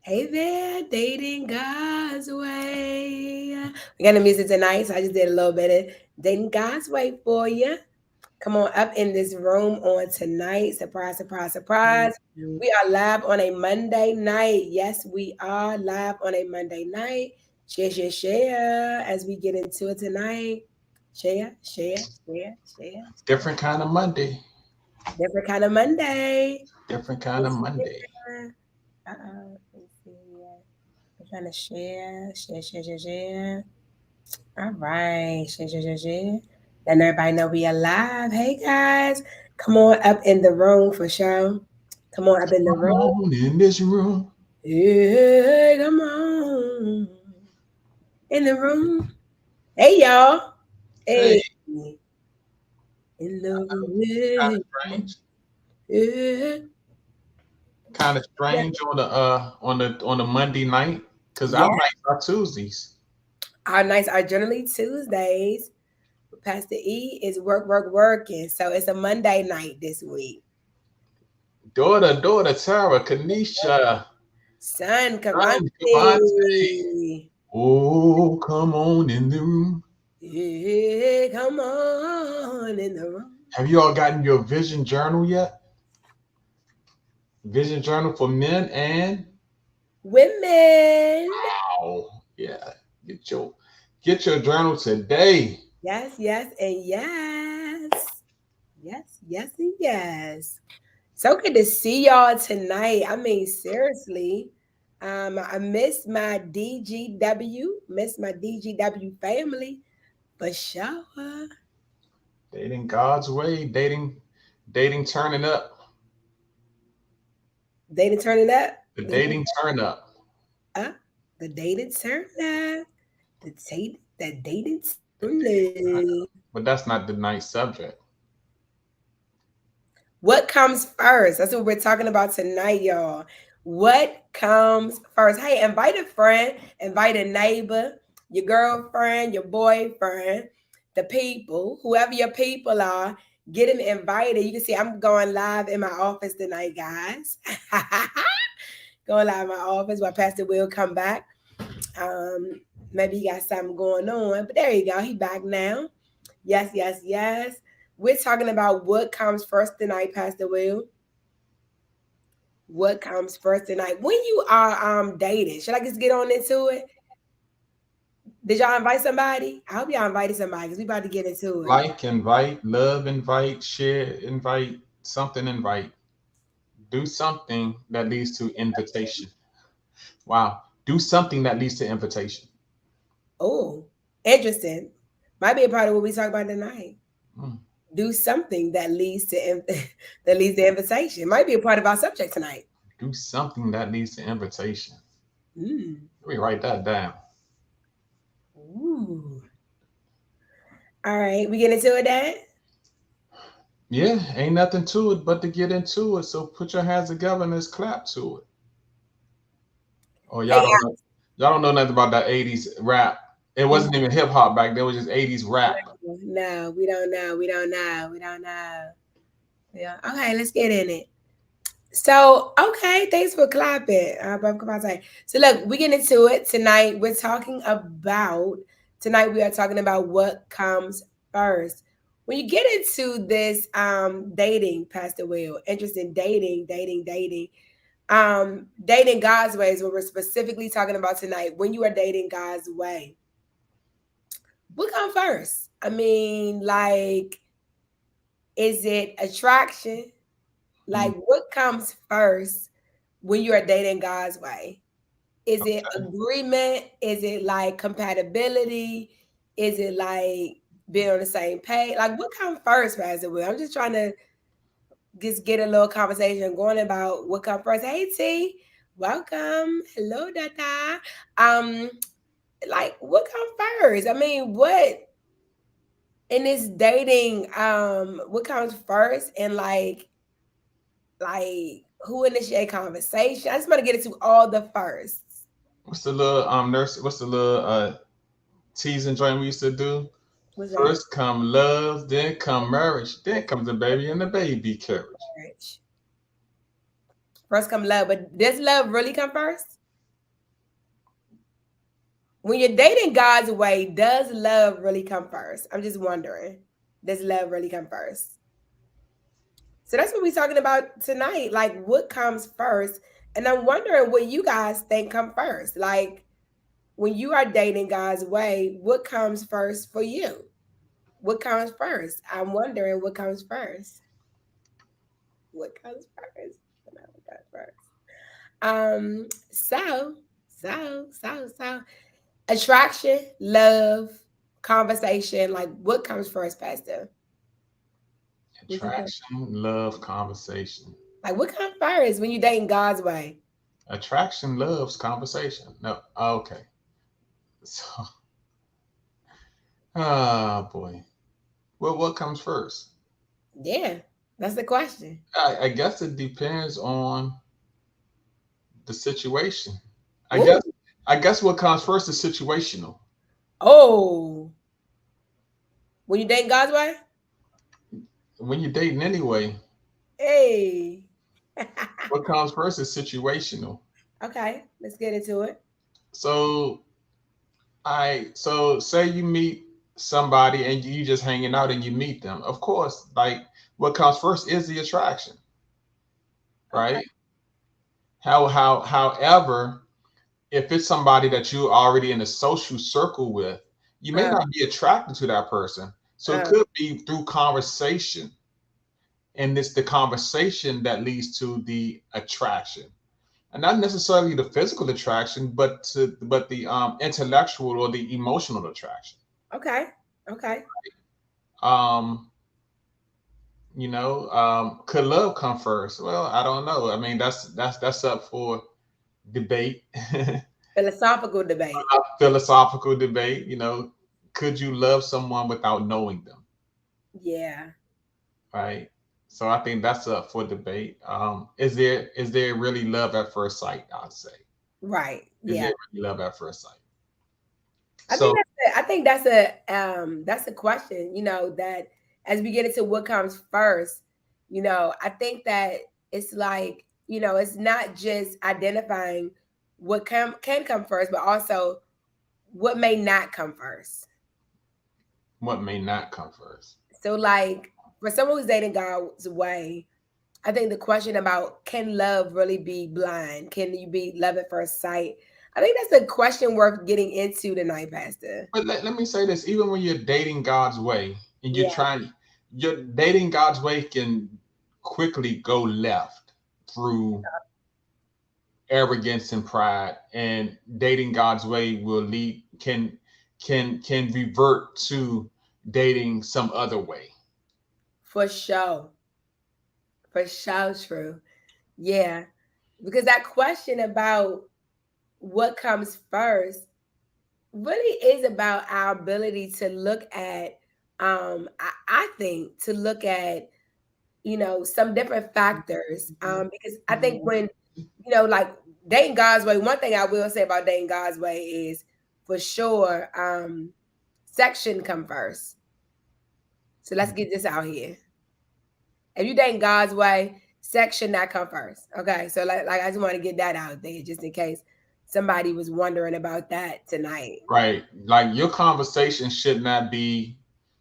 Hey there, dating God's way. We got the music tonight, so I just did a little bit of dating God's way for you. Come on up in this room on tonight. Surprise, surprise, surprise. We are live on a Monday night. Yes, we are live on a Monday night. Share, share, share as we get into it tonight. Share, share, share, share. Different kind of Monday. Different kind of Monday. Different kind of Monday. Uh-oh. Let's see. I'm trying to share, share, share, share, share. All right, share, share, share, share. Letting everybody know we are live. Hey guys, come on up in the room for sure. Come on up in the Come room. on in this room. Hey, come on in the room. Hey y'all. Hey, Hey, in the kind of room. strange. Yeah. Kind of strange on the Monday night because our Yeah. nights are Tuesdays. Our nights are generally Tuesdays. Pastor E is working. So it's a Monday night this week. Daughter, Tara, Kanisha, Son, son, Cavante. Cavante. Oh, come on in the room. Yeah, come on in the room. Have you all gotten your vision journal yet? Vision journal for men and Women. wow, yeah. Get your journal today. Yes, yes, and yes. Yes, yes, and yes. So good to see y'all tonight. I mean, seriously. I miss my DGW family for sure. Dating God's way, dating turning up. Dating turning up. The The dating turn up. uh, the dating turn up. The dating turn up. But that's not the nice subject. What comes first? That's what we're talking about tonight, y'all. What comes first? Hey, invite a friend, invite a neighbor, your girlfriend, your boyfriend, the people, whoever your people are, get them invited. You can see I'm going live in my office tonight, guys. Going live in my office while Pastor Will come back. Um, Maybe he got something going on, but there you go. He back now. Yes, yes, yes. We're talking about what comes first tonight, Pastor Will. What comes first tonight? When you are dating, should I just get on into it? Did y'all invite somebody? I hope y'all invited somebody because we about to get into it. Like, invite, love, invite, share, invite, something, invite. Do something that leads to invitation. Wow. Do something that leads to invitation. Oh, interesting. Might be a part of what we talk about tonight. Mm. Do something that leads to that leads to invitation. Might be a part of our subject tonight. Do something that leads to invitation. Mm. Let me write that down. Ooh. All right, we get into it, Dad. Yeah, ain't nothing to it but to get into it. So put your hands together and let's clap to it. Oh, Hey, y'all don't know nothing about that 80s rap. It wasn't even hip hop back then, it was just 80s rap. no, we don't know. We don't know. We don't know. Yeah. Okay, let's get in it. So, okay, thanks for clapping. Come on, say. So, look, we get into it tonight. Tonight we are talking about what comes first. When you get into this dating, Pastor Will, interest in dating God's way is what we're specifically talking about tonight. When you are dating God's way, what comes first? I mean, like, is it attraction? Mm, Like, what comes first when you are dating God's way? Is it agreement? Is it like compatibility? Is it like being on the same page? Like, what comes first, Pastor Will? I'm just trying to just get a little conversation going about what comes first. Hey, T, welcome. Hello, Dada. Um, like, what comes first? I mean, what in this dating? What comes first? And like who initiate conversation. I just want to get into all the firsts. What's the little nurse? What's the little teasing joint we used to do? What's that? First come love, then come marriage, then comes the baby and the baby carriage. Marriage. First come love, but does love really come first? when you're dating God's way, does love really come first? I'm just wondering. Does love really come first? So that's what we're talking about tonight. Like, what comes first? And I'm wondering what you guys think come first. Like, when you are dating God's way, what comes first for you? What comes first? I'm wondering what comes first. What comes first? What comes first? So, attraction, love, conversation. Like, what comes first, Pastor? What you think? Attraction, love, conversation. Like, what comes first when you dating God's way? Attraction loves conversation. No, okay. So, oh boy. Well, what comes first? Yeah, that's the question. I guess it depends on the situation. I Ooh. guess I guess what comes first is situational. Oh, when you dating God's way? When you're dating anyway, Hey. what comes first is situational. Okay, let's get into it. So so say you meet somebody and you just hanging out and you meet them. Of course, like what comes first is the attraction, Okay. right? However, if it's somebody that you're already in a social circle with, you may Uh, not be attracted to that person. So it uh, could be through conversation, and it's the conversation that leads to the attraction, and not necessarily the physical attraction, but the intellectual or the emotional attraction. okay. Okay. Um, could love come first? Well, I don't know. I mean, that's up for debate, Philosophical debate. philosophical debate. Could you love someone without knowing them? Yeah. Right. So I think that's up for debate. Is there really love at first sight? I'd say. Right. Is Yeah. there really love at first sight? I think So that's a question, that as we get into what comes first, I think that it's like, it's not just identifying what can come first, but also what may not come first. what may not come first? So like for someone who's dating God's way, I think the question about can love really be blind? Can you be love at first sight? I think that's a question worth getting into tonight, Pastor. But let me say this: even when you're dating God's way and Yeah. you're dating God's way can quickly go left through arrogance and pride, and dating God's way will lead can revert to dating some other way. For sure. For sure, true. Yeah. Because that question about what comes first really is about our ability to look at, I think, to look at, some different factors. Because I think when, like dating God's way, one thing I will say about dating God's way is for sure, sex shouldn't come first. So let's get this out here. If you dating God's way, sex should not come first. Okay. So like I just want to get that out there just in case somebody was wondering about that tonight. Right. Like your conversation should not be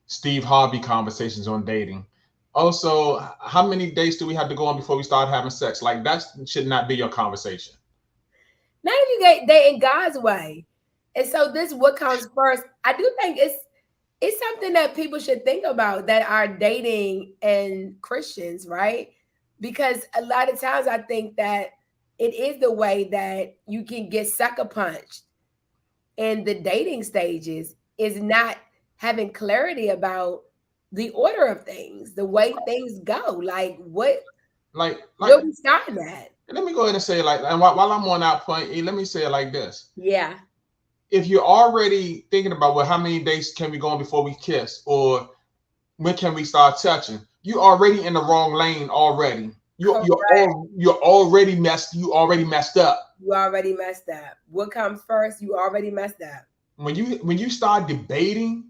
Steve Harvey conversations on dating. Also, how many dates do we have to go on before we start having sex? Like that should not be your conversation. Now you get dating God's way. And so this what comes first. I do think it's something that people should think about that are dating and Christians, right? Because a lot of times I think that it is the way that you can get sucker punched in the dating stages is not having clarity about the order of things, the way things go. Like Like where we starting at? let me go ahead and say it like, and while I'm on that point, let me say it like this. Yeah. If you're already thinking about, well, how many days can we go on before we kiss, or when can we start touching, you already in the wrong lane already. Correct. You already messed up. You already messed up. What comes first? You already messed up. When you start debating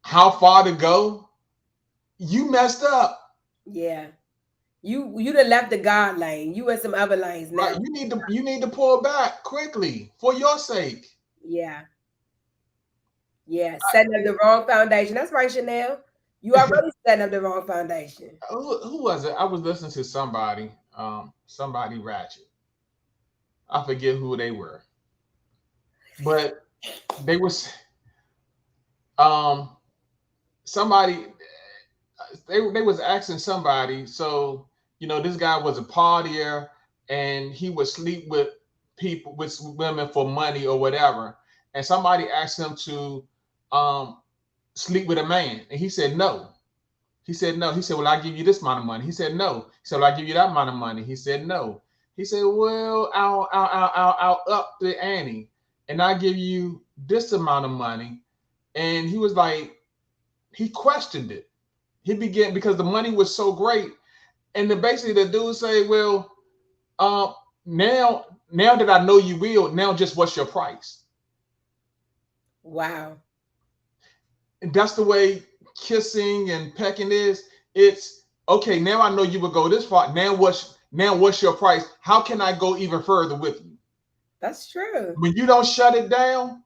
how far to go, you messed up. Yeah. You done left the God lane. You in some other lanes Right? now. You need to pull back quickly for your sake. Yeah. Yeah. Setting up the wrong foundation. That's right, Chanel. You already setting up the wrong foundation. Who was it? I was listening to somebody ratchet. I forget who they were, but they was um somebody they was asking somebody. So this guy was a partier, and he would sleep with people with women for money or whatever. And somebody asked him to um sleep with a man, and he said no. He said no. He said, "Well, I give you this amount of money." He said no. He said, "Well, I give you that amount of money." He said no. He said, "Well, I'll up the ante, and I give you this amount of money." And he was like, he questioned it. He began because the money was so great, and then basically the dude say, "Well, um, now that I know you will, now just what's your price?" Wow. And that's the way kissing and pecking is. It's okay. Now I know you would go this far. Now what's your price? How can I go even further with you? That's true. When you don't shut it down,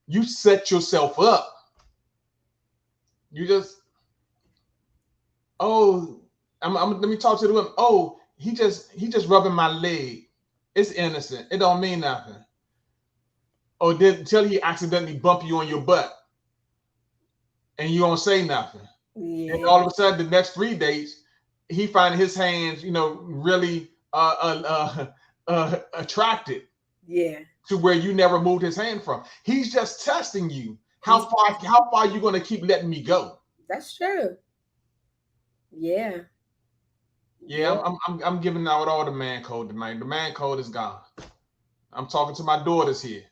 you set yourself up. You just oh, let me talk to the women. Oh, he just rubbing my leg. It's innocent. It don't mean nothing. Or did until he accidentally bump you on your butt and you don't say nothing. And Yeah. all of a sudden, the next 3 days, he find his hands, really attracted Yeah. to where you never moved his hand from. He's just testing you. How He's far? How far are you going to keep letting me go? That's true. Yeah. Yeah, Yeah. I'm giving out all the man code tonight. The man code is gone. I'm talking to my daughters here.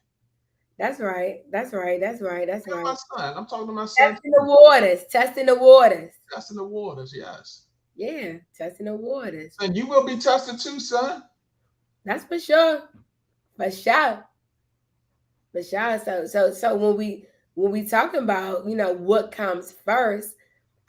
That's right. That's right. That's right. That's And my right. son. I'm talking to my son Testing the too. waters. Testing the waters. Testing the waters, yes. Yeah. Testing the waters. And you will be tested too, son. That's for sure. For sure. For sure. So when we talking about, what comes first,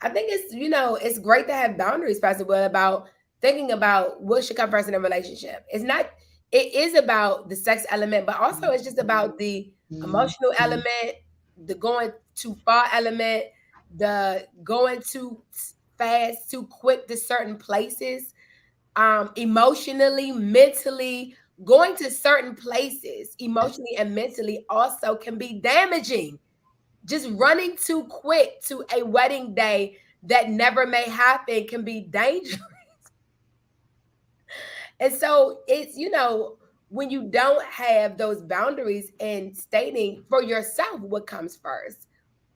I think it's great to have boundaries, Pastor Will, about thinking about what should come first in a relationship. It is about the sex element, but also it's just about the emotional element, the going too far element, the going too fast, too quick to certain places, emotionally, mentally, going to certain places, emotionally and mentally also can be damaging. Just running too quick to a wedding day that never may happen can be dangerous. And so when you don't have those boundaries and stating for yourself what comes first,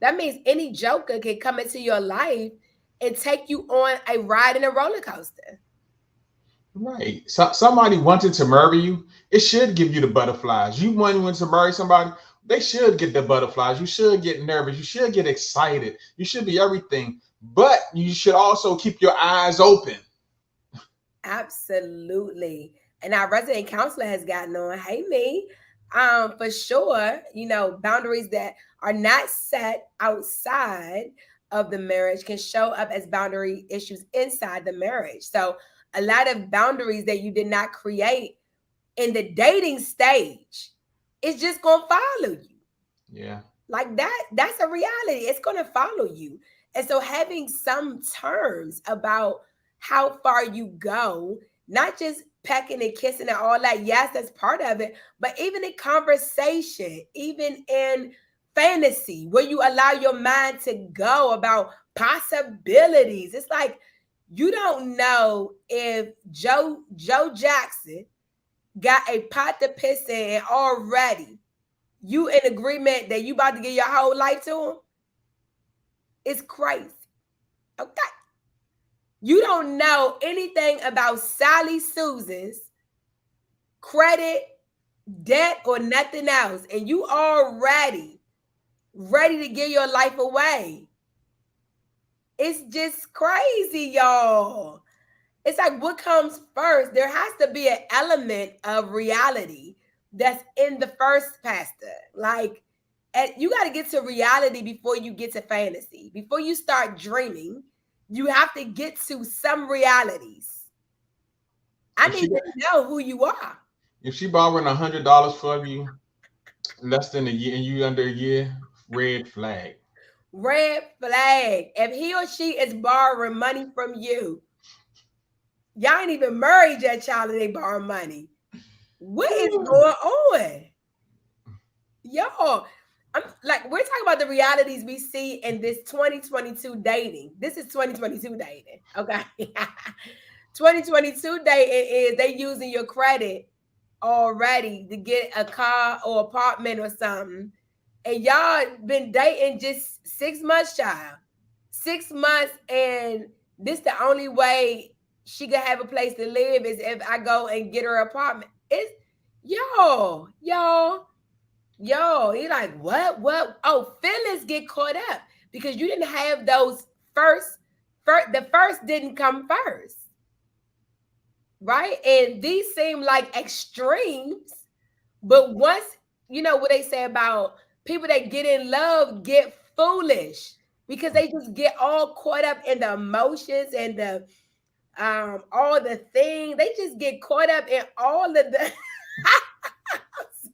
that means any joker can come into your life and take you on a ride in a roller coaster. Right. So somebody wanted to marry you, it should give you the butterflies. You wanting to marry somebody, they should get the butterflies. You should get nervous. You should get excited. You should be everything. But you should also keep your eyes open. Absolutely. And our resident counselor has gotten on. Hey, me. For sure, boundaries that are not set outside of the marriage can show up as boundary issues inside the marriage. So, a lot of boundaries that you did not create in the dating stage, it's just going to follow you. Yeah. Like that's a reality. It's going to follow you. And so having some terms about how far you go, not just pecking and kissing and all that, yes, that's part of it, but even in conversation, even in fantasy, where you allow your mind to go about possibilities. It's like you don't know if Joe Jackson got a pot to piss in already. You in agreement that you about to give your whole life to him? It's crazy. Okay. You don't know anything about Sally Susan's credit, debt, or nothing else. And you already ready to give your life away. It's just crazy, y'all. It's like what comes first? There has to be an element of reality that's in the first, Pastor. Like, you got to get to reality before you get to fantasy. Before you start dreaming, You have to get to some realities. I If need she to know who you are. if she borrowing $100 from you less than a year and you under a year, red flag. Red flag. If he or she is borrowing money from you, y'all ain't even married yet, child, and they borrow money. What is going on? Yo, I'm like, we're talking about the realities we see in this 2022 dating. This is 2022 dating. Okay. 2022 dating is they using your credit already to get a car or apartment or something. And y'all been dating just 6 months, child. 6 months, and this the only way she could have a place to live is if I go and get her apartment. It's y'all. Yo, he like, what? What? Oh, feelings get caught up because you didn't have those first, the first didn't come first, right? And these seem like extremes, but once you know what they say about people that get in love get foolish because they just get all caught up in the emotions and the all the things. They just get caught up in all of the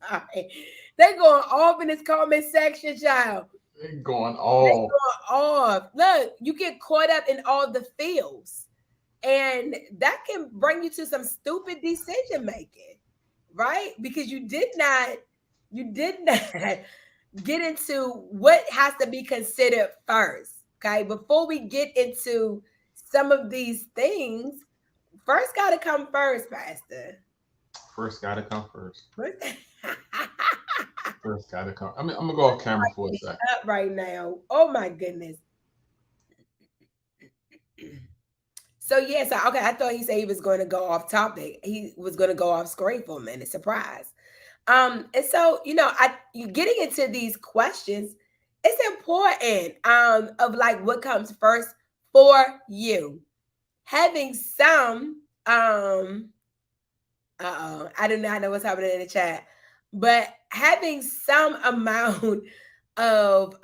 sorry. They going off in this comment section, child. They going They all going off. Look, you get caught up in all the feels. And that can bring you to some stupid decision making, right? Because you did not get into what has to be considered first. Okay. Before we get into some of these things, first gotta come first, Pastor. first gotta come first. First- First gotta come. I mean, I'm gonna go off camera for a second. up right now. Oh my goodness. So yes, okay. I thought he said he was going to go off topic. He was going to go off screen for a minute. Surprise. And so you getting into these questions, it's important. Of like what comes first for you. Having some I do not know what's happening in the chat, but having some amount of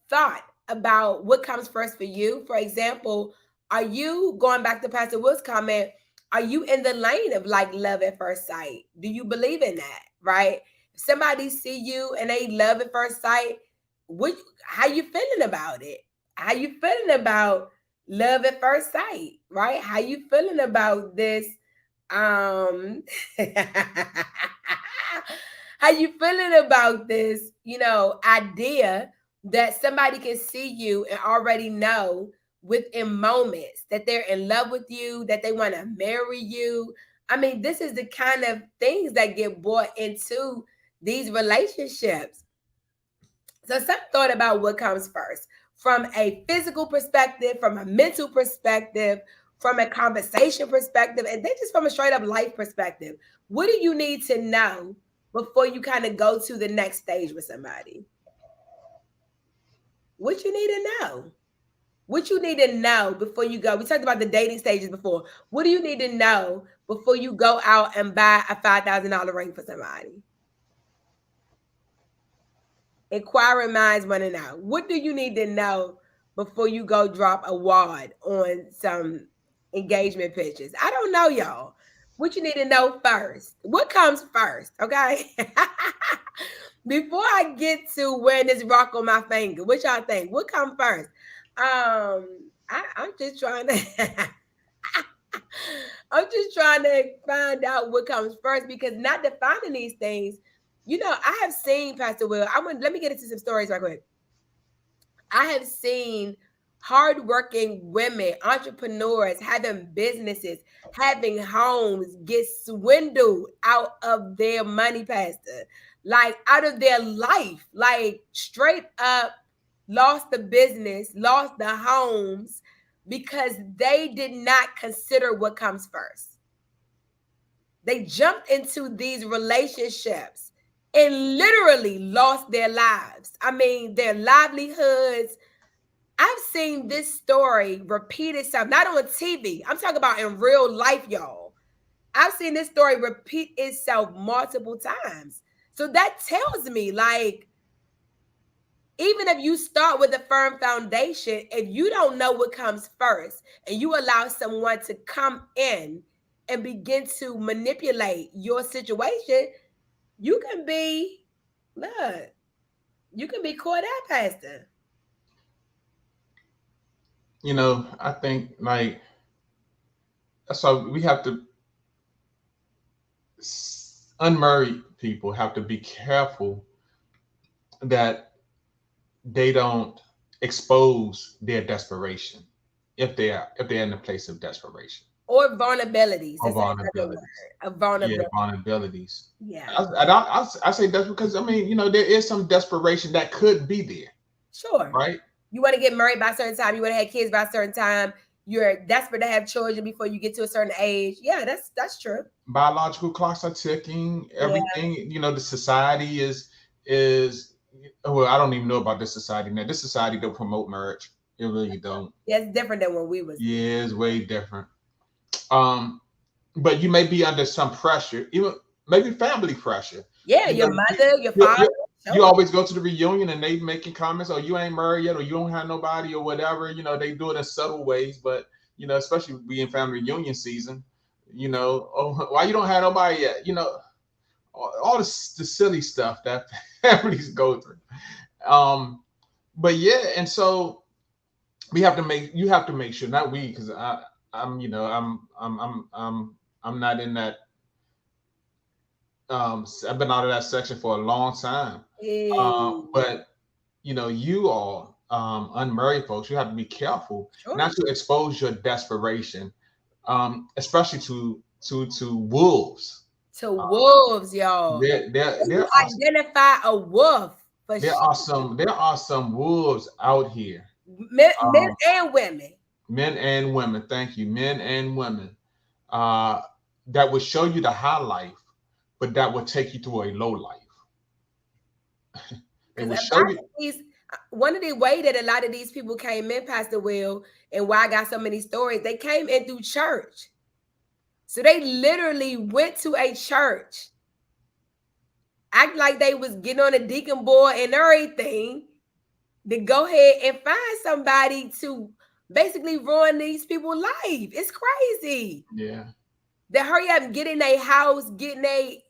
thought about what comes first for you. For example, are you going back to Pastor Will's comment? Are you in the lane of like love at first sight? Do you believe in that? Right? If somebody see you and they love at first sight, how you feeling about it? How you feeling about love at first sight? Right? How you feeling about this? Um, how you feeling about this, idea that somebody can see you and already know within moments that they're in love with you, that they want to marry you. I mean, this is the kind of things that get brought into these relationships. So some thought about what comes first from a physical perspective, from a mental perspective, from a conversation perspective, and then just from a straight up life perspective. What do you need to know before you kind of go to the next stage with somebody? What you need to know? What you need to know before you go? We talked about the dating stages before. What do you need to know before you go out and buy a $5,000 ring for somebody? Inquiring minds want to know. What do you need to know before you go drop a wad on some engagement pictures? I don't know, y'all. What you need to know first. What comes first, okay? Before I get to wearing this rock on my finger, what y'all think? What comes first? I'm just trying to I'm just trying to find out what comes first because not defining these things. I have seen Pastor Will. Let me get into some stories right quick. I have seen hardworking women, entrepreneurs, having businesses, having homes get swindled out of their money, Pastor, like out of their life, like straight up lost the business, lost the homes because they did not consider what comes first. They jumped into these relationships and literally lost their lives. I mean, their livelihoods. I've seen this story repeat itself, not on TV. I'm talking about in real life, y'all. I've seen this story repeat itself multiple times. So that tells me, like, Even if you start with a firm foundation, if you don't know what comes first and you allow someone to come in and begin to manipulate your situation, you can be, look, you can be caught up, Pastor. I think like that's why we have to unmarried people have to be careful that they don't expose their desperation if they're in a place of desperation Or vulnerabilities. or That's another word. vulnerabilities. A Yeah, vulnerability. vulnerabilities. Yeah, I say that's because I mean there is some desperation that could be there, sure. right? You want to get married by a certain time. You want to have kids by a certain time. You're desperate to have children before you get to a certain age. Yeah, that's true. Biological clocks are ticking. Yeah, Everything the society is well, I don't even know about this society now. This society don't promote marriage. It really don't. yeah, it's different than when we was there. Yeah, it's way different. Um, but you may be under some pressure, even maybe family pressure. Yeah, You your know, mother, your you, father. you, you Sure. always go to the reunion and they making comments, or you ain't married yet, or you don't have nobody, or whatever. They do it in subtle ways, but especially being family reunion season. Oh, why you don't have nobody yet? All the silly stuff that families go through. Um, but yeah, and so you have to make sure, not we, because I'm not in that. I've been out of that section for a long time. Hey, But you all unmarried folks, you have to be careful sure. not to expose your desperation, especially to wolves. To Uh, wolves, y'all. there, there, You there are identify a wolf for there sure. are some wolves out here, Men um, and women. men and women. Thank you, men and women, uh, that will show you the high life, but that will take you through a low life. They Because will a show lot you. of these, one of the way that a lot of these people came in, Pastor Will, and why I got so many stories, they came in through church. So they literally went to a church, act like they was getting on a deacon board and everything, to go ahead and find somebody to basically ruin these people's life. It's crazy. Yeah. They hurry up and get in their house, getting they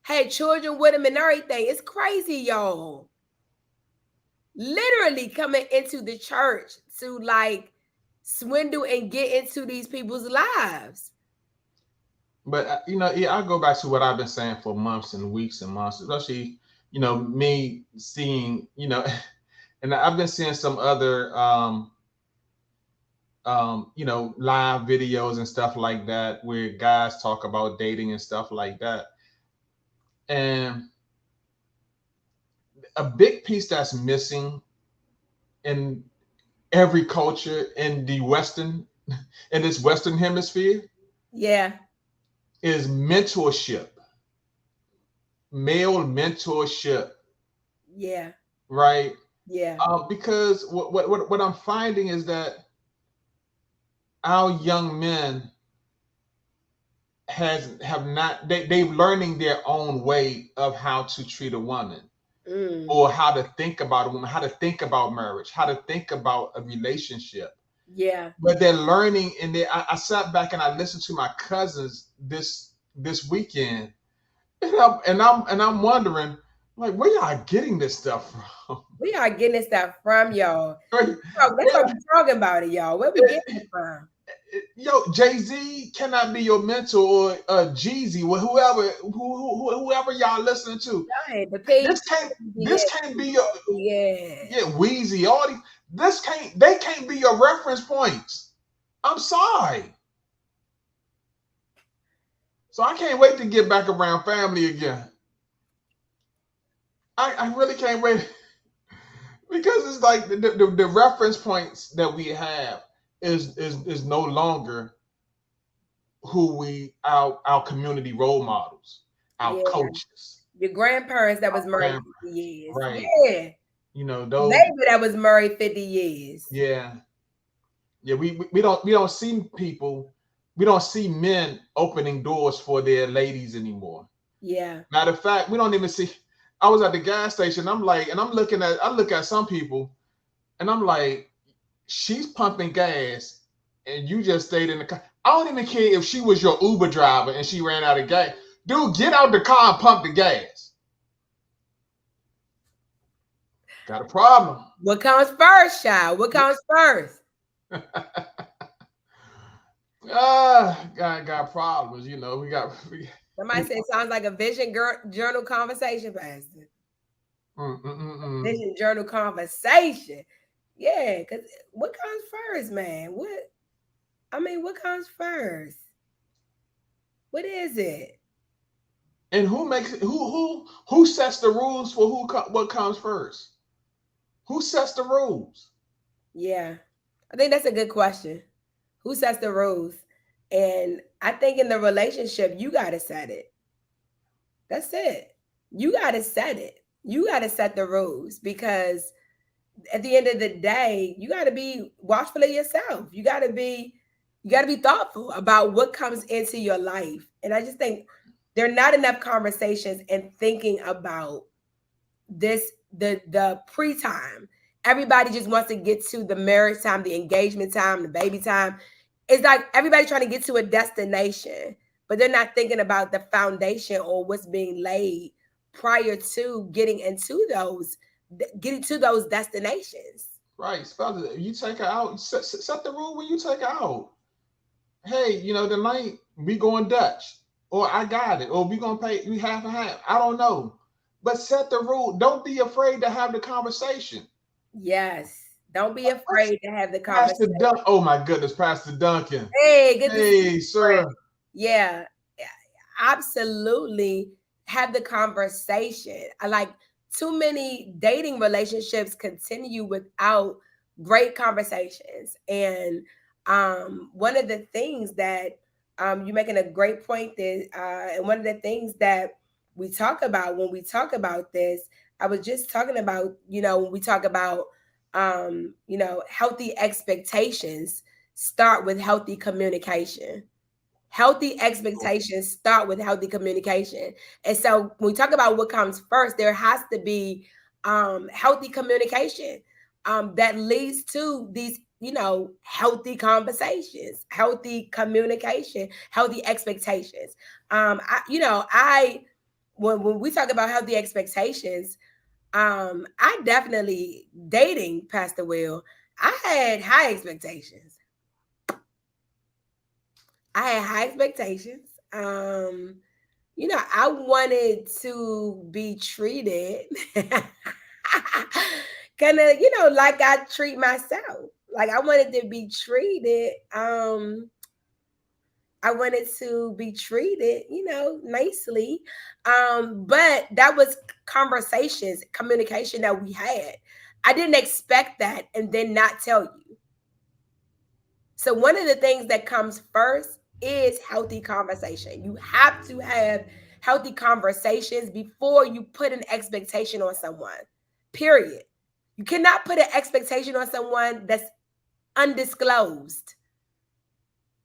had children with them and everything. It's crazy, y'all. Literally coming into the church to like swindle and get into these people's lives. But yeah, I go back to what I've been saying for months and weeks and months, especially me seeing and I've been seeing some other live videos and stuff like that where guys talk about dating and stuff like that. And a big piece that's missing in every culture in the Western in this Western hemisphere Yeah, is mentorship, male mentorship, yeah, right? yeah, Because what I'm finding is that our young men have not they've learning their own way of how to treat a woman, mm, or how to think about a woman, how to think about marriage, how to think about a relationship. yeah. But they're learning, and I sat back and I listened to my cousins this weekend, and I'm wondering, like, where y'all getting this stuff from? We are getting this stuff from y'all. Right? That's what we're talking about it, y'all. Where we getting it from? Yo, Jay-Z cannot be your mentor, or Jeezy, or whoever y'all listening to. The page. This can't be your, Yeah. yeah, Wheezy, all these, they can't be your reference points. I'm sorry. So I can't wait to get back around family again. I really can't wait, because it's like the reference points that we have is no longer who our community role models, our Yeah. coaches, Your grandparents that was our married grandparents, 50 years. right? Yeah. Those, Maybe that was married 50 years. yeah, yeah. We don't see people, we don't see men opening doors for their ladies anymore. Yeah. Matter of fact, we don't even see. I was at the gas station. I'm like, and I look at some people, and I'm like, she's pumping gas, and you just stayed in the car. I don't even care if she was your Uber driver and she ran out of gas. Dude, get out the car and pump the gas. Got a problem. What comes first, child? What comes first? Got problems. You know, Somebody said it sounds like a vision journal conversation, Pastor. mm, mm, mm, mm. Vision journal conversation. Yeah, because what comes first, man? What comes first? What is it? And who makes who sets the rules for what comes first? Who sets the rules? Yeah, I think that's a good question. Who sets the rules? And I think in the relationship, you got to set it. That's it. You got to set it. You got to set the rules because at the end of the day, you got to be watchful of yourself. You got to be thoughtful about what comes into your life. And I just think there are not enough conversations and thinking about this the pre-time. Everybody just wants to get to the marriage time, the engagement time, the baby time. It's like everybody trying to get to a destination, but they're not thinking about the foundation or what's being laid prior to getting to those destinations. Right, spouse. You take her out. Set the rule when you take her out. Hey, tonight we going Dutch, or I got it, or we gonna pay we half and half. I don't know, but set the rule. Don't be afraid to have the conversation. Yes. Don't be afraid to have the Pastor conversation. Duncan. Oh my goodness, Pastor Duncan. Hey, good to see you, Hey, friend. sir. Yeah, absolutely. Have the conversation. I like too many dating relationships continue without great conversations. And one of the things that you're making a great point that and one of the things that we talk about when we talk about this, I was just talking about, when we talk about healthy expectations start with healthy communication. Healthy expectations start with healthy communication. And so when we talk about what comes first, there has to be healthy communication that leads to these, healthy conversations, healthy communication, healthy expectations. When we talk about healthy expectations, I definitely dating Pastor Will. I had high expectations. I had high expectations. I wanted to be treated kind of, like I treat myself. Like I wanted to be treated. I wanted to be treated, nicely. But that was conversations, communication that we had. I didn't expect that and then not tell you. So one of the things that comes first is healthy conversation. You have to have healthy conversations before you put an expectation on someone. Period. You cannot put an expectation on someone that's undisclosed.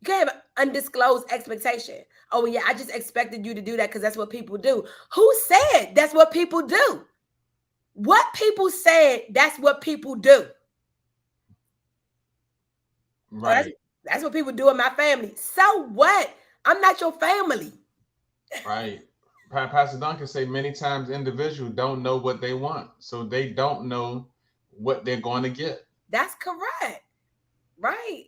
You can't have an undisclosed expectation. Oh, yeah, I just expected you to do that because that's what people do. Who said that's what people do? What people said that's what people do. Right. So that's what people do in my family. So what? I'm not your family. Right. Pastor Duncan say many times individuals don't know what they want, so they don't know what they're going to get. That's correct. Right.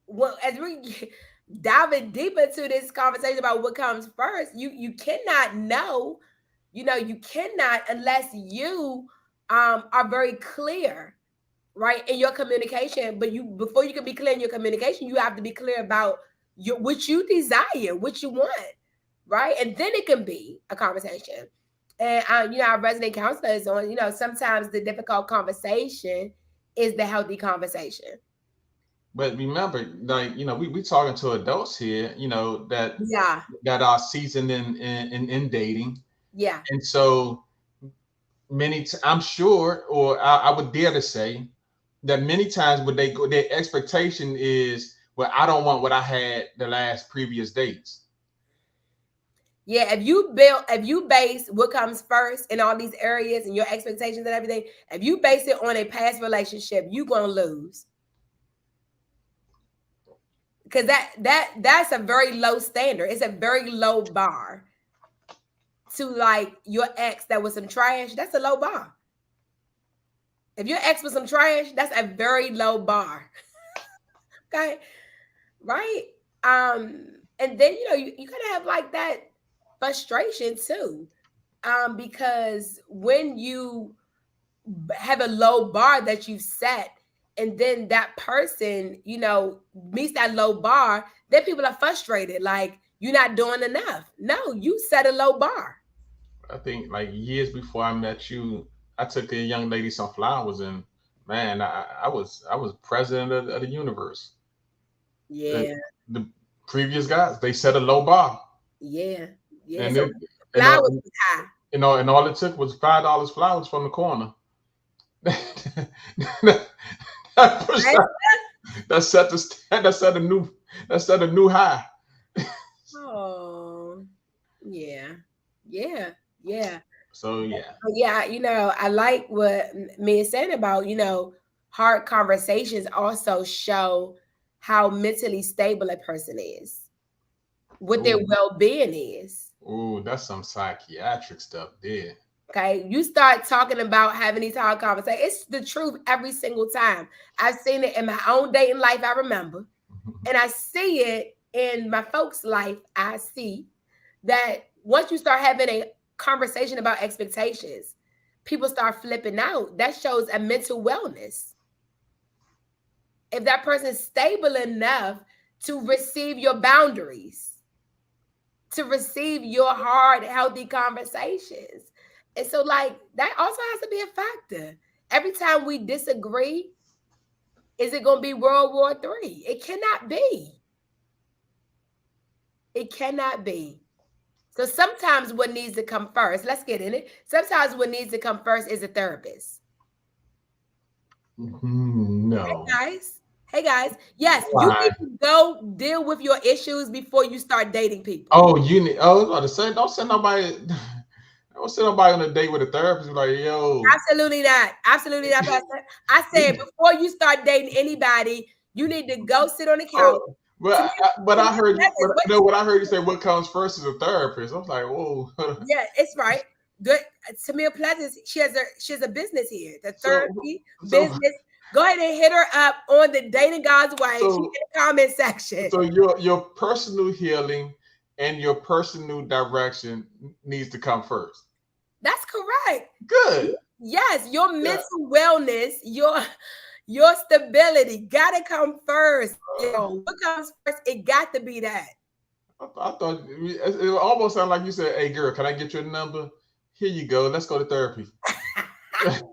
Well, as we diving deep into this conversation about what comes first, you cannot know, you cannot unless you are very clear, right, in your communication. But before you can be clear in your communication, you have to be clear about what you desire, what you want, right? And then it can be a conversation. And our resident counselor is on, sometimes the difficult conversation is the healthy conversation. But remember, like, we talking to adults here, that Yeah. are seasoned in dating. Yeah. And so I'm sure, or I would dare to say that many times when they go, their expectation is, well, I don't want what I had the last previous dates. Yeah, if you base what comes first in all these areas and your expectations and everything, if you base it on a past relationship, you gonna lose. Because that's a very low standard. It's a very low bar to like your ex that was some trash. That's a low bar. If your ex was some trash, that's a very low bar. Okay, right? And then you gotta have like that frustration too. Because when you have a low bar that you've set, and then that person, meets that low bar, then people are frustrated, like you're not doing enough. No, you set a low bar. I think like years before I met you, I took a young lady some flowers, and man, I was president of the universe. The, Yeah, the previous guys, they set a low bar, yeah, yeah. and So it and flowers all, is high. and all it took was $5 flowers from the corner. that pushed Right? that, that set the stand, that set a new high. Oh, yeah, yeah, yeah. So yeah. But yeah, I like what me is saying about, hard conversations also show how mentally stable a person is, what their Ooh, well-being is. ooh, that's some psychiatric stuff there. Okay. You start talking about having these hard conversations. It's the truth every single time. I've seen it in my own dating life, I remember. And I see it in my folks' life. I see that once you start having a conversation about expectations, people start flipping out. That shows a mental wellness. If that person is stable enough to receive your boundaries, to receive your hard, healthy conversations. And so, like, that also has to be a factor. Every time we disagree, is it going to be World War III? It cannot be. It cannot be. So sometimes what needs to come first, let's get in it. Sometimes what needs to come first is a therapist. No. Guys, hey guys, yes, you Why? need to go deal with your issues before you start dating people. Oh, you need. Oh, I was about to say, don't send nobody. Don't send nobody on a date with a therapist. Like, yo. Absolutely not. Absolutely not, Pastor. I said before you start dating anybody, you need to go sit on the couch. Oh, To me, but to me, I heard you. Alexis, what? No, what I heard you say. What comes first is a therapist. I was like, whoa. Yeah, it's right. Good. Tamia Pleasant, she has a business here, the so therapy so business. Go ahead and hit her up on the Dating God's Way. She in so the comment section. so your personal healing and your personal direction needs to come first. That's correct. Good. Yes, your Yeah. mental wellness, your stability gotta come first. What comes first? It got to be that. I thought it almost sounded like you said, "Hey, girl, can I get your number? Here you go. Let's go to therapy."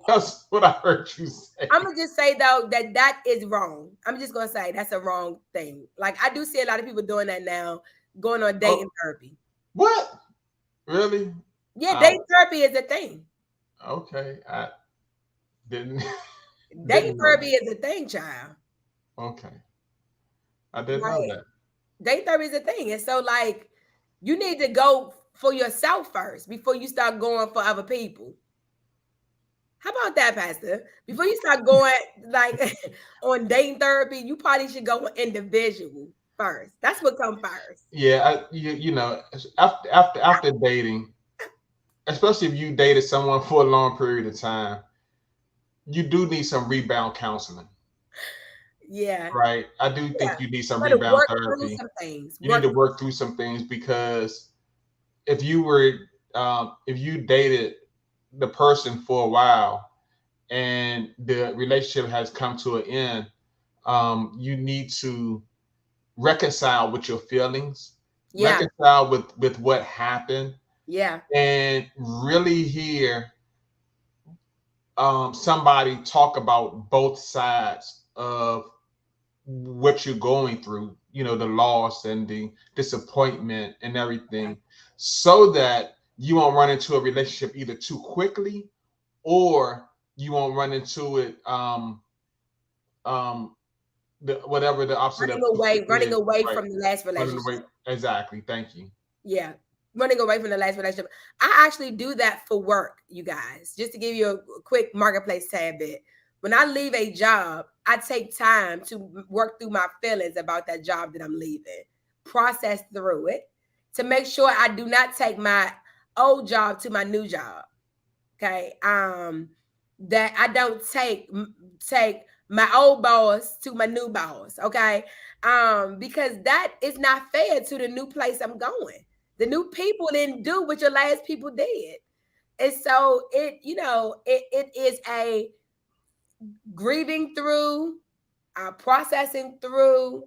That's what I heard you say. I'm gonna just say though that is wrong. I'm just gonna say that's a wrong thing. Like I do see a lot of people doing that now, going on dating Oh, therapy. what? Really? Yeah, I, dating therapy is a thing. okay. I didn't Dating didn't know therapy that. is a thing, child. Okay, I didn't know Right? that. Dating therapy is a thing, and so like you need to go for yourself first before you start going for other people. How about that, Pastor? Before you start going like on dating therapy, you probably should go on individual first. That's what comes first. Yeah, you know, after dating, especially if you dated someone for a long period of time, you do need some rebound counseling, Yeah, right? I do yeah. think you need some You gotta rebound work through therapy. some things. You need Work to work through some things because if you were if you dated the person for a while and the relationship has come to an end, you need to reconcile with your feelings, yeah, reconcile with what happened, yeah, and really hear somebody talk about both sides of what you're going through, you know, the loss and the disappointment and everything, so that you won't run into a relationship either too quickly or you won't run into it um the whatever the opposite of too running quickly is. away Right. from the last Running away. relationship. Exactly. Thank you. Yeah, running away from the last relationship. I actually do that for work, you guys. Just to give you a quick marketplace tab bit. When I leave a job, I take time to work through my feelings about that job that I'm leaving, process through it to make sure I do not take my old job to my new job. Okay. That I don't take my old boss to my new boss. Okay. Because that is not fair to the new place I'm going. The new people didn't do what your last people did. And so it is a grieving through, processing through,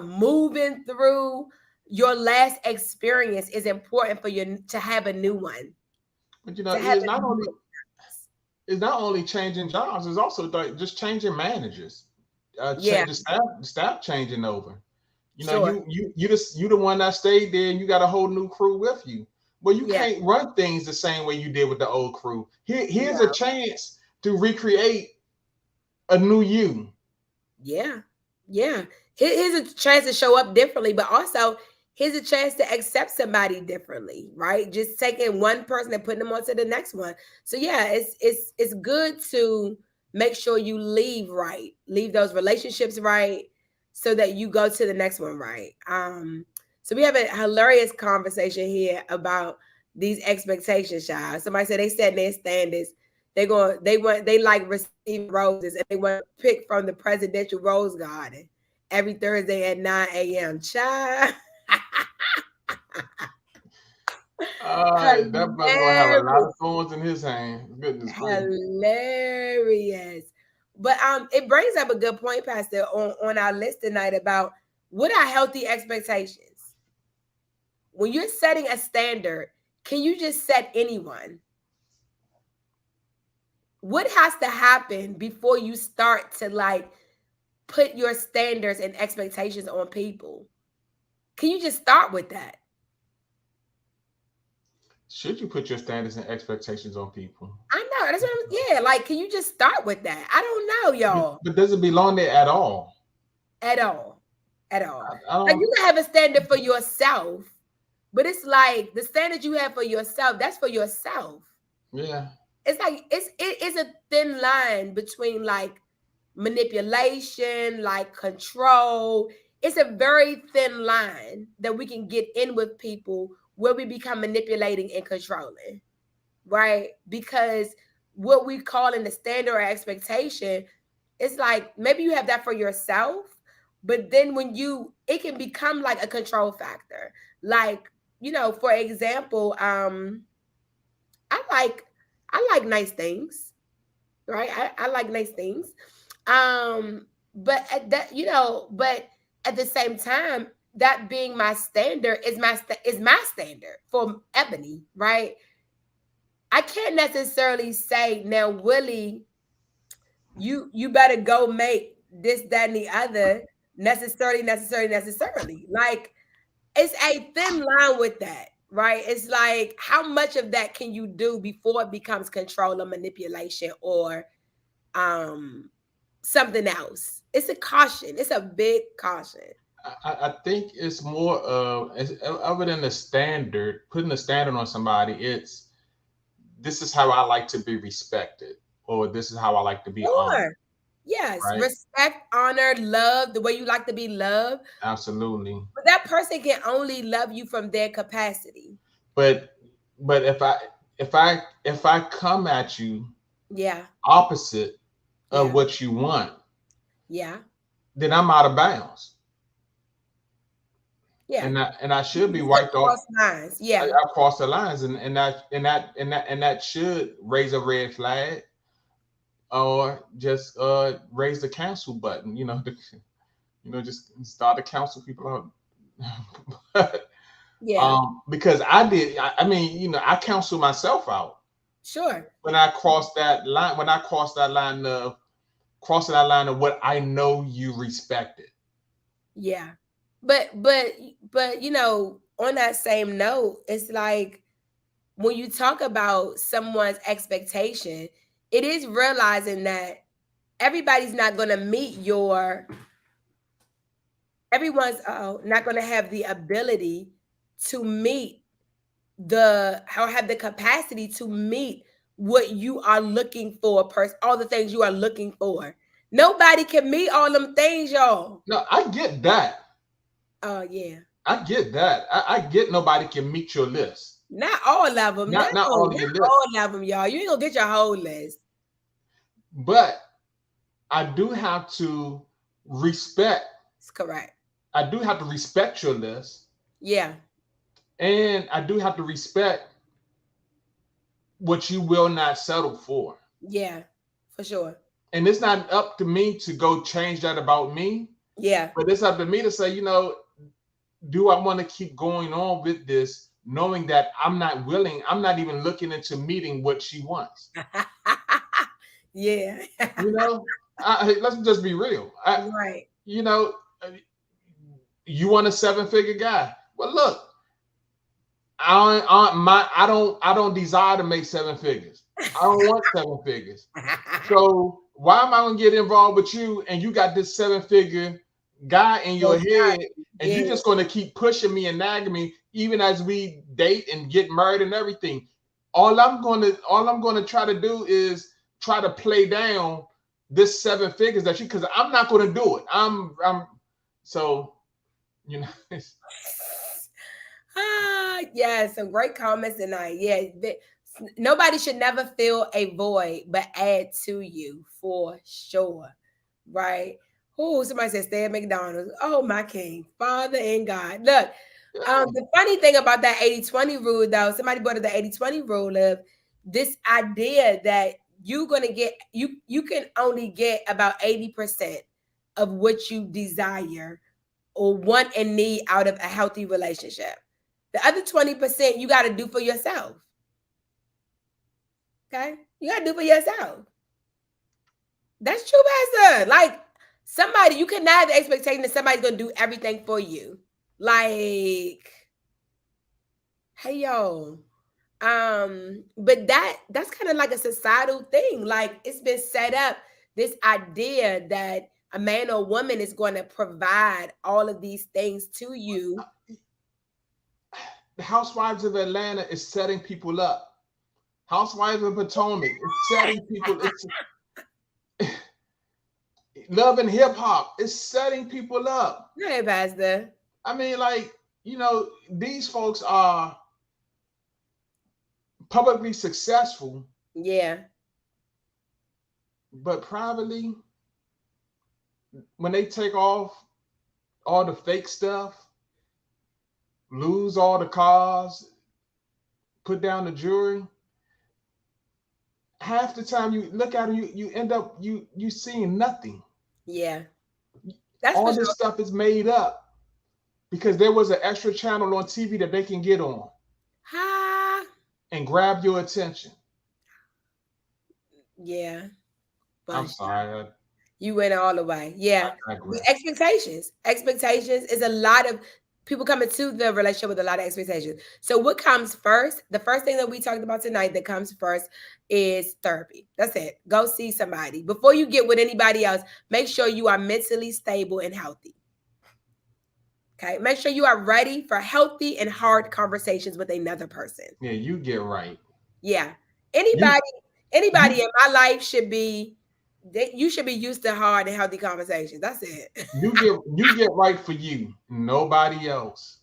moving through your last experience is important for you to have a new one. But you know, To have a new it's not only changing jobs, it's also like just changing managers. Yeah, The staff changing over. You know, sure. you the one that stayed there, and you got a whole new crew with you. Well, you Yeah. can't run things the same way you did with the old crew. Here's a No. chance to recreate a new you. Yeah. Yeah. Here's a chance to show up differently, but also here's a chance to accept somebody differently, right? Just taking one person and putting them on to the next one. So yeah, it's good to make sure you leave right, leave those relationships right, so that you go to the next one right. So we have a hilarious conversation here about these expectations, child. Somebody said they set their standards. They like receiving roses and they want to pick from the presidential rose garden every Thursday at 9 a.m. Child. That brother gonna have a lot Hilarious. of thorns in his hand. Goodness gracious. Hilarious. But it brings up a good point, Pastor, on our list tonight about what are healthy expectations. When you're setting a standard, can you just set anyone? What has to happen before you start to like put your standards and expectations on people? Can you just start with that? Should you put your standards and expectations on people? I know. That's what yeah, like can you just start with that? I don't know, y'all, But does it belong there at all? at all. At all. I Like don't. you can have a standard for yourself, but it's like the standard you have for yourself, that's for yourself. Yeah. It's like it is a thin line between like manipulation, like control. It's a very thin line that we can get in with people where we become manipulating and controlling, right? Because what we call in the standard or expectation, it's like maybe you have that for yourself, but then when it can become like a control factor. Like, for example, I like I like nice things, right? I like nice things. But at that, but at the same time, that being my standard is my standard for Ebony, right? I can't necessarily say now, Willie, you better go make this, that, and the other necessarily. Like it's a thin line with that, right? It's like how much of that can you do before it becomes control or manipulation or um something else. It's a caution. It's a big caution. I think it's more of other than the standard, putting the standard on somebody. It's this is how I like to be respected, or this is how I like to be honored. Sure. Yes. Right? Respect, honor, love, the way you like to be loved. Absolutely. But that person can only love you from their capacity. But if I come at you Yeah. opposite of Yeah. what you want, Yeah. then I'm out of bounds, Yeah. and I should be You step wiped off. across lines. I, Yeah. I crossed the lines, and that should raise a red flag, or just raise the cancel button. Just start to counsel people out. Yeah. Because I counsel myself out Sure. when I cross that line. When I crossing that line of what I know you respected. Yeah. But on that same note, it's like when you talk about someone's expectation, it is realizing that everybody's not going to meet everyone's not going to have the ability to meet the how have the capacity to meet what you are looking for, all the things you are looking for. Nobody can meet all them things, y'all. No, I get that. Oh yeah. I get that. I get nobody can meet your list. Not all of them. No, Not all of your not list. all of them, y'all. You ain't gonna get your whole list. But I do have to respect. It's correct. I do have to respect your list, Yeah. and I do have to respect what you will not settle for. Yeah. For sure. And it's not up to me to go change that about me, Yeah. but it's up to me to say, do I want to keep going on with this, knowing that I'm not willing, I'm not even looking into meeting what she wants. Yeah. Let's just be real. Right. You know, you want a 7-figure guy. Well, look, I don't desire to make 7 figures. I don't want 7 figures. So why am I gonna get involved with you and you got this 7-figure guy in your head and Yeah. you're just gonna keep pushing me and nagging me even as we date and get married and everything? All I'm gonna try to do is try to play down this 7 figures that because I'm not gonna do it. I'm so you know Yeah, some great comments tonight. Yeah, nobody should never fill a void, but add to you for sure. Right? Oh, somebody said stay at McDonald's. Oh, my king, Father and God. Look, the funny thing about that 80-20 rule, though, somebody brought up the 80-20 rule of this idea that you're gonna get you can only get about 80% of what you desire or want and need out of a healthy relationship. The other 20% you got to do for yourself. Okay? You got to do for yourself. That's true, Pastor. Like, somebody, you cannot have the expectation that somebody's going to do everything for you. Like, hey, yo. But that's kind of like a societal thing. Like, it's been set up, this idea that a man or woman is going to provide all of these things to you. The Housewives of Atlanta is setting people up. Housewives of Potomac is setting people. It's Love and Hip Hop is setting people up. Hey, Pastor. I mean, like, these folks are publicly successful. Yeah. But privately, when they take off all the fake stuff, lose all the cars, put down the jewelry, half the time you look at it, you end up you seeing nothing. Yeah. That's all this stuff is made up because there was an extra channel on TV that they can get on and grab your attention. Yeah. I'm sorry. You went all the way. Yeah. Expectations. Expectations is a lot of people coming to the relationship with a lot of expectations. So what comes first? The first thing that we talked about tonight that comes first is therapy. That's it. Go see somebody. Before you get with anybody else, make sure you are mentally stable and healthy. Okay. Make sure you are ready for healthy and hard conversations with another person. Yeah, you get right. Yeah. Anybody in my life should be you should be used to hard and healthy conversations. That's it. you get right for you, nobody else.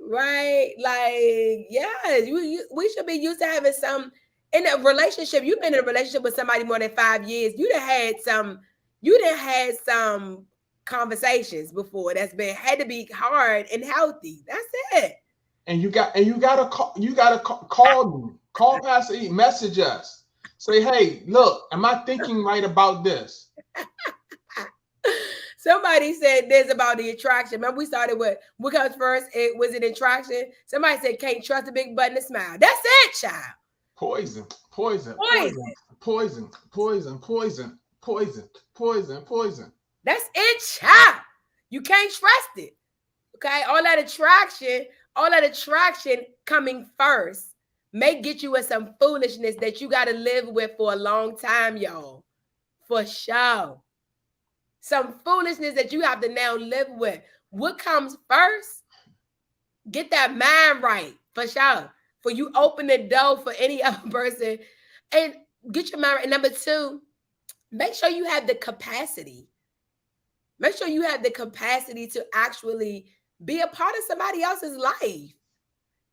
Right? Like, yeah, we should be used to having some in a relationship. You've been in a relationship with somebody more than 5 years. You done had some conversations before had to be hard and healthy. That's it. And you gotta call me. Call Pastor E, message us. Say, hey, look, am I thinking right about this? Somebody said this about the attraction. Remember, we started with what comes first? It was an attraction. Somebody said can't trust a big button to smile. That's it, child. Poison, poison, poison, poison, poison, poison, poison, poison, poison. That's it, child. You can't trust it. Okay, all that attraction coming first may get you with some foolishness that you got to live with for a long time, y'all. For sure. Some foolishness that you have to now live with. What comes first? Get that mind right. For sure. For you open the door for any other person and get your mind right. And number two, make sure you have the capacity. Make sure you have the capacity to actually be a part of somebody else's life.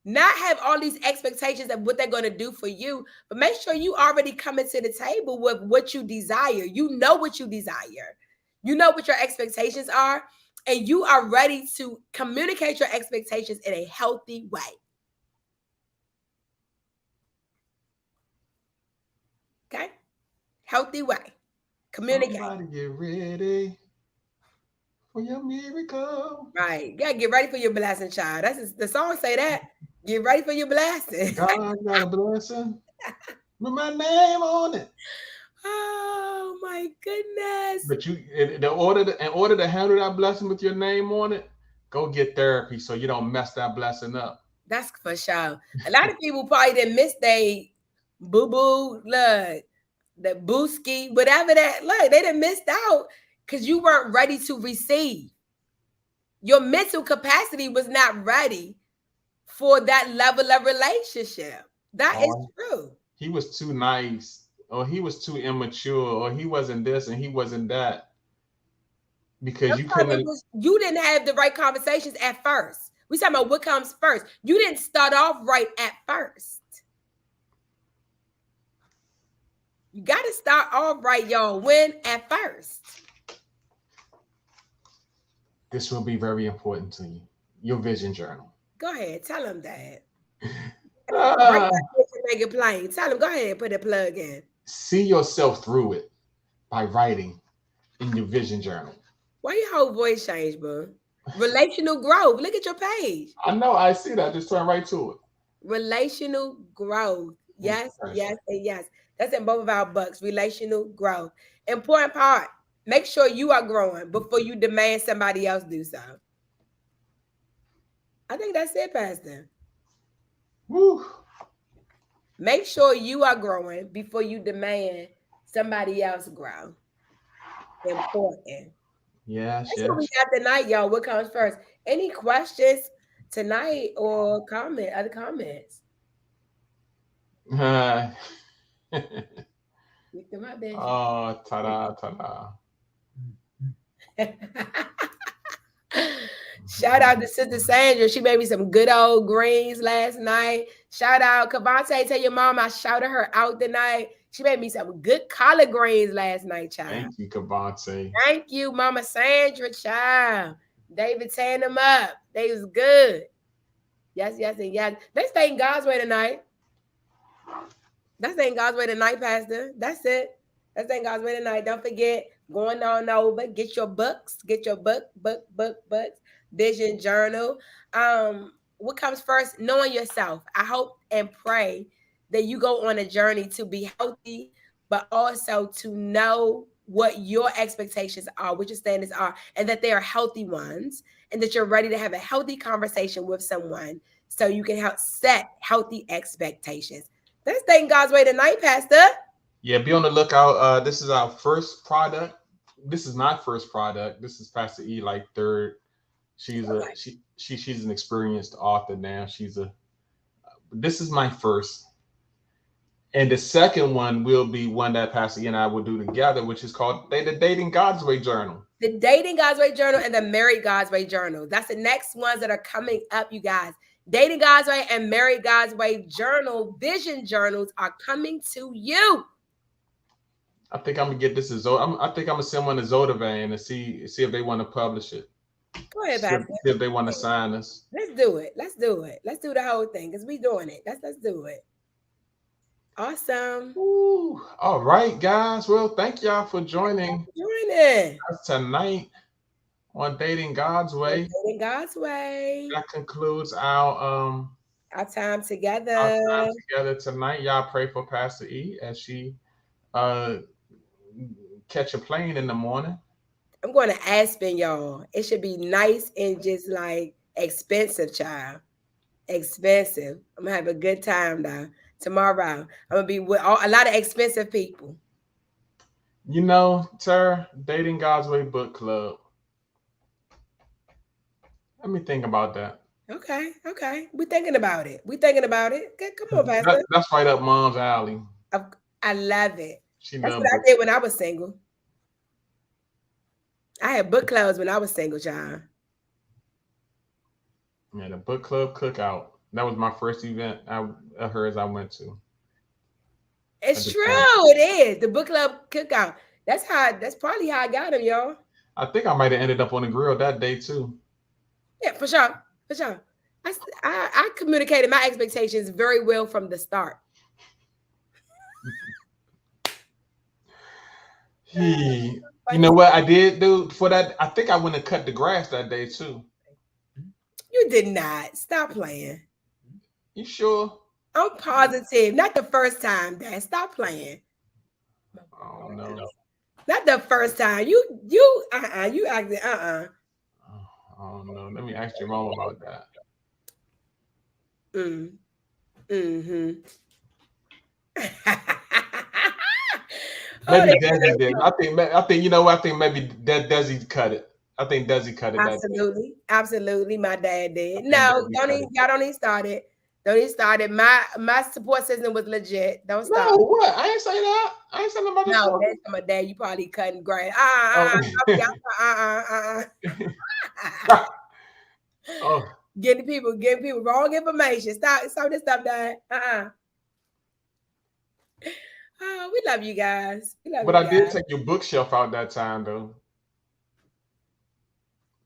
Not have all these expectations of what they're going to do for you, but make sure you already coming to the table with what you desire. You know what you desire. You know what your expectations are, and you are ready to communicate your expectations in a healthy way. Okay? Healthy way. Communicate. Somebody get ready for your miracle. Right. Yeah, get ready for your blessing, child. The song say that. Get ready for your blessing. God got a blessing with my name on it. Oh my goodness. But in order to handle that blessing with your name on it, go get therapy so you don't mess that blessing up. That's for sure. A lot of people probably didn't miss they boo boo, look, the booski, whatever that, look, they done missed out because you weren't ready to receive. Your mental capacity was not ready for that level of relationship. That is Or true. he was too nice, or he was too immature, or he wasn't this and he wasn't that because you Sometimes it couldn't. was you didn't have the right conversations at first. We talking about what comes first. You didn't start off right at first. You got to start off right, y'all. When at first. This will be very important to you. Your vision journal. Go ahead, tell them that. Break Ah, that bitch and make it plain. Tell them. Go ahead and put a plug in. see yourself through it by writing in your vision journal. Why your whole voice changed, bro? Relational growth. Look at your page. I know, I see that. Just turn right to it. Relational growth. Yes, yes, Perfect. and yes. That's in both of our books. Relational growth. Important part. Make sure you are growing before you demand somebody else do so. I think that's it, Pastor. Woo. Make sure you are growing before you demand somebody else grow. Important. Yes, That's what we yes. got tonight, y'all. What comes first? Any questions tonight or other comments? Uh, You threw my bench. oh, ta-da, ta-da. Shout out to Sister Sandra. She made me some good old greens last night. Shout out Cavante. Tell your mom I shouted her out tonight. She made me some good collard greens last night, child. Thank you, Kabante. Thank you, Mama Sandra, child. David tearing them up. They was good. Yes, yes, and yes. Let's stay in God's way tonight. That's ain't God's way tonight, Pastor. That's it. That's ain't God's way tonight. Don't forget, going on over, get your books, get your books, vision journal. What comes first? Knowing yourself. I hope and pray that you go on a journey to be healthy, but also to know what your expectations are, what your standards are, and that they are healthy ones, and that you're ready to have a healthy conversation with someone so you can help set healthy expectations. Let's thank God's way tonight, Pastor. Yeah, be on the lookout. This is our first product. This is not first product. This is Pastor E, like third. Okay. She's an experienced author now. This is my first. And the second one will be one that Pastor E and I will do together, which is called the Dating God's Way Journal. The Dating God's Way Journal and the Married God's Way Journal. That's the next ones that are coming up, you guys. Dating God's Way and Married God's Way Journal, vision journals are coming to you. I think I'm gonna get this as I think I'm gonna send one to Zodavan and see if they want to publish it. Go ahead, See Pastor. if they want to sign us. Let's do it. Let's do it. Let's do the whole thing because we doing it. Let's do it. Awesome. Ooh, all right, guys. Well, thank y'all for joining Joining. us tonight on Dating God's Way. Dating God's Way. That concludes Our time our together. time together tonight. Y'all pray for Pastor E as she uh catch a plane in the morning. I'm going to Aspen, y'all. It should be nice and just like expensive, child. Expensive. I'm gonna have a good time though. Tomorrow, I'm gonna be with a lot of expensive people. You know, Tara, Dating God's Way Book Club. Let me think about that. Okay, okay. We thinking about it. We thinking about it. Okay, come on, Pastor. That's right up mom's alley. I, I love it. She That's what loved I book. did when I was single. I had book clubs when I was single, John. Yeah, the book club cookout. That was my first event of hers I went to at It's the true. camp. It is the book club cookout. That's how. That's probably how I got him, y'all. I think I might have ended up on the grill that day too. Yeah, for sure, for sure. I communicated my expectations very well from the start. He, you Funny. know what I did do for that? I think I went and cut the grass that day too. You did not stop playing. You sure? I'm positive. Not the first time, Dad. Stop playing. Oh no. Not the first time. You acted Oh no. Let me ask your mom about that. Mm. Mm-hmm. Oh, Maybe they Desi did. I think you know what? I think maybe Desi cut it. I think Desi cut it that day. absolutely, absolutely. My dad I did. think No, Desi don't cut even it. y'all don't even start it. Don't even start it. My support system was legit. Don't stop. No, what? I ain't say that. I ain't saying about the No, show. that's my dad. You probably cutting grass. Oh. Oh, Getting people wrong information. Stop this stuff, Dad. Oh, we love you guys. We love but you I did guys. take your bookshelf out that time though.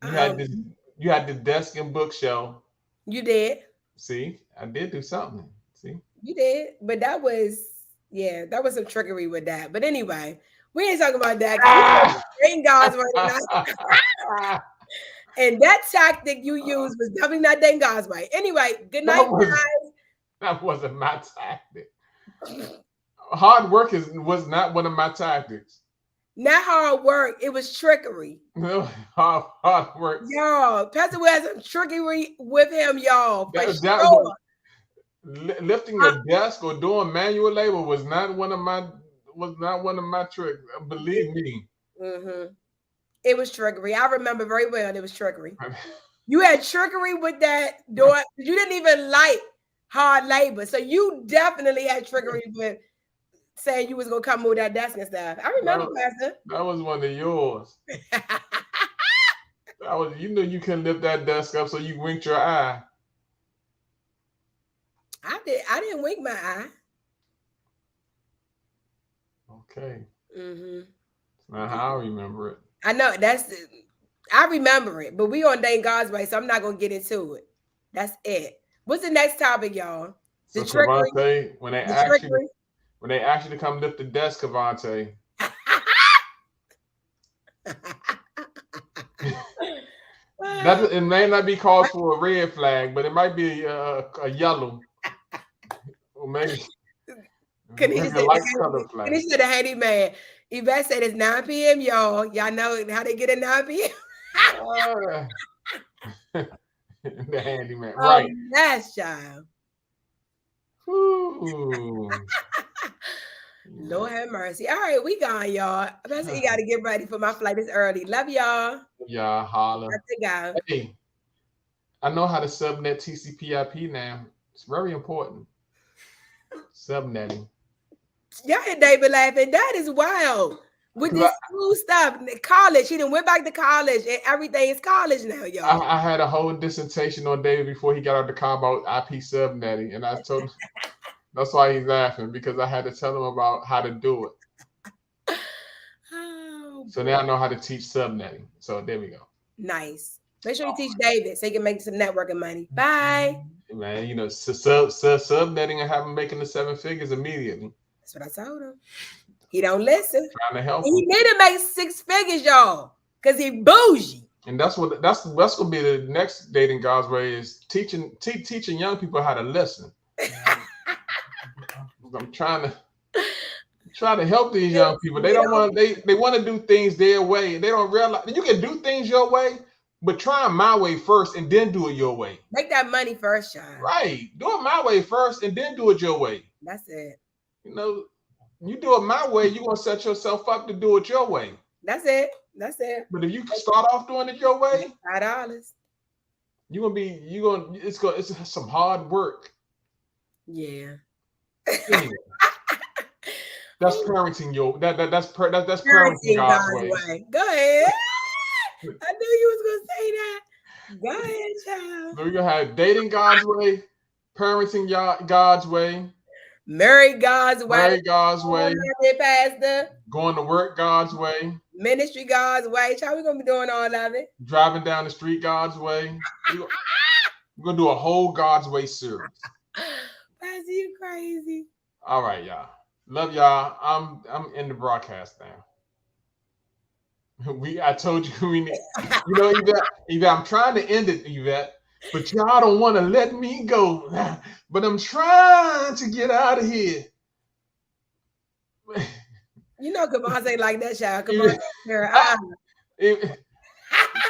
You had Um, this. You had the desk and bookshelf. you did. See, I did do something. See. You did, but that was yeah, that was some trickery with that. But anyway, we ain't talking about that because we Ah! thank God's word tonight. And that tactic you used was definitely not thank God's way. Anyway, good that night, was that wasn't my tactic. Hard work was not one of my tactics. not hard work. It was trickery. No, hard work. Y'all, Pastor Will had some trickery with him, y'all, for That was sure. lifting a desk or doing manual labor was not one of my tricks. Believe me. Mm-hmm. It was trickery. I remember very well. It was trickery. You had trickery with that door. You didn't even like hard labor, so you definitely had trickery with saying you was gonna come move that desk and stuff. I remember, No, Pastor. that was one of yours. That was you knew you couldn't lift that desk up, so you winked your eye. I did. I didn't wink my eye. Okay, Mm-hmm. that's not how I remember it. I know that's. I remember it, but we on Thank God's way, so I'm not gonna get into it. That's it. What's the next topic, y'all? The So trickery. Cavante, The trickery. when they asked you to come lift the desk, Cavante, that it may not be called for a red flag, but it might be a yellow or maybe Kanisha a said, light color flag. Kanisha said the handyman. Yvette said it's 9 p.m., y'all. Y'all know how they get at 9 p.m. Ah. The handyman, Oh, right? yes, child. Ooh. Lord have mercy. All right, we gone, y'all. That's you got to get ready for my flight. It's early. Love y'all. Yeah, holla. Got to go. Hey, I know how to subnet TCP/IP now. It's very important. Subnetting. Y'all hear David laughing. That is wild. With 'Cause this school stuff, college. He done went back to college, and everything is college now, y'all. I had a whole dissertation on David before he got out the car about IP subnetting, and I told him that's why he's laughing because I had to tell him about how to do it. Oh, So boy. now I know how to teach subnetting. So there we go. Nice. Make sure you teach David so he can make some networking money. Bye. Man, you know, subnetting and have him making the 7 figures immediately. That's what I told him. He don't listen. Trying to help He him. need to make 6 figures, y'all, because he bougie. And that's gonna be the next dating God's way is teaching young people how to listen. I'm trying to help these young people. They don't want they want to do things their way. They don't realize you can do things your way, but try them my way first and then do it your way. Make that money first, child. Right. Do it my way first and then do it your way. That's it. You know, you do it my way, you're gonna set yourself up to do it your way. That's it. That's it. But if you start off doing it your way, $5. it's some hard work. Yeah. Anyway, that's parenting that's parenting Parenting God's God's way. way. Go ahead. I knew you was gonna say that. Go ahead, child. So we're gonna have dating God's way, parenting God's way, Marry God's way. marry God's Oh, way, love it, Pastor. going to work God's way, Ministry God's way. Child, we're gonna be doing all of it. driving down the street God's way. We're gonna do a whole God's way series. Pastor, you crazy. All right, y'all. Love y'all. I'm in the broadcast now. I told you we need. Yvette, I'm trying to end it, Yvette, but y'all don't want to let me go. But I'm trying to get out of here. You know, Kavon say like that, child. Kavon,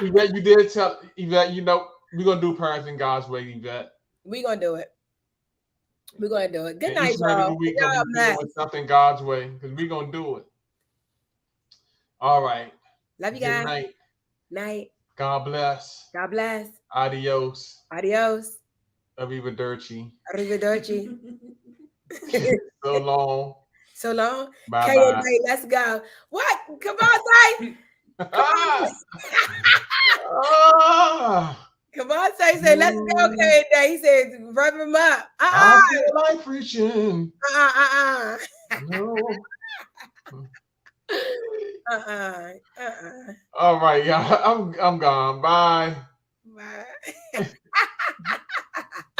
Yvette, you did tell Yvette. We're gonna do parenting God's way, Yvette. we gonna do it. We're gonna do it. Good And night, each and every y'all. week Y'all we're doing something God's way because we're gonna do it. All right. Love you Good guys. night. Night. God bless. God bless. Adios. Adios. Arrivederci. Arrivederci. So long. So long. Bye K bye. let's go. What? Come on, say. Come on, say, let's go, K. He said, rev him up. I feel like preaching. No. All right, yeah. I'm gone. Bye. Bye.